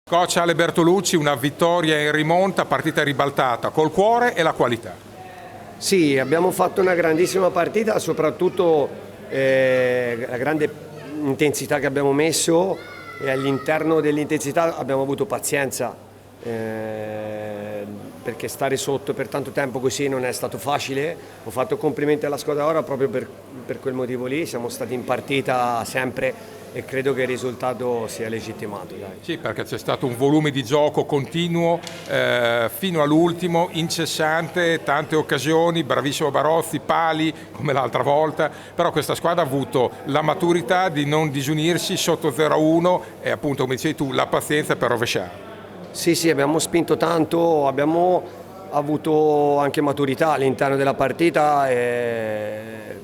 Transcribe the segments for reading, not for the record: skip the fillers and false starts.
Coach Ale Bertolucci, una vittoria in rimonta, partita ribaltata col cuore e la qualità. Sì, abbiamo fatto una grandissima partita, soprattutto la grande intensità che abbiamo messo e all'interno dell'intensità abbiamo avuto pazienza, perché stare sotto per tanto tempo così non è stato facile. Ho fatto complimenti alla squadra ora proprio per quel motivo lì, siamo stati in partita sempre e credo che il risultato sia legittimato. Dai. Sì, perché c'è stato un volume di gioco continuo fino all'ultimo, incessante, tante occasioni, bravissimo Barozzi, pali come l'altra volta, però questa squadra ha avuto la maturità di non disunirsi sotto 0-1 e appunto, come dicevi tu, la pazienza per rovesciare. Sì, abbiamo spinto tanto, abbiamo avuto anche maturità all'interno della partita. È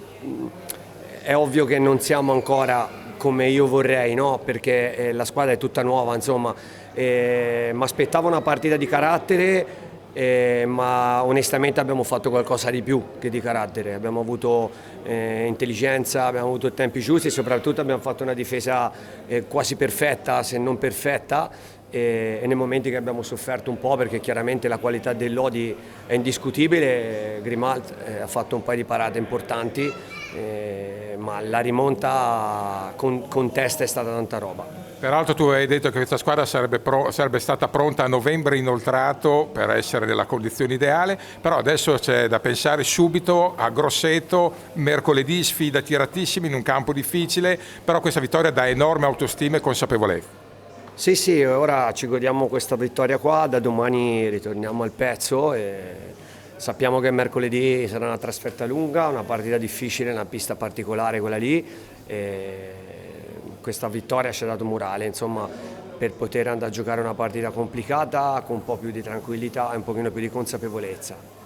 ovvio che non siamo ancora come io vorrei, no? Perché la squadra è tutta nuova, insomma, mi aspettavo una partita di carattere, ma onestamente abbiamo fatto qualcosa di più che di carattere, abbiamo avuto intelligenza, abbiamo avuto i tempi giusti e soprattutto abbiamo fatto una difesa quasi perfetta, se non perfetta, e nei momenti che abbiamo sofferto un po', perché chiaramente la qualità del Lodi è indiscutibile, Grimalt ha fatto un paio di parate importanti, ma la rimonta con testa è stata tanta roba. Peraltro tu hai detto che questa squadra sarebbe stata pronta a novembre inoltrato per essere nella condizione ideale, però adesso c'è da pensare subito a Grosseto, mercoledì, sfida tiratissima in un campo difficile, però questa vittoria dà enorme autostima e consapevolezza. Sì, ora ci godiamo questa vittoria qua, da domani ritorniamo al pezzo e sappiamo che mercoledì sarà una trasferta lunga, una partita difficile, una pista particolare quella lì. E questa vittoria ci ha dato morale, insomma, per poter andare a giocare una partita complicata con un po' più di tranquillità e un pochino più di consapevolezza.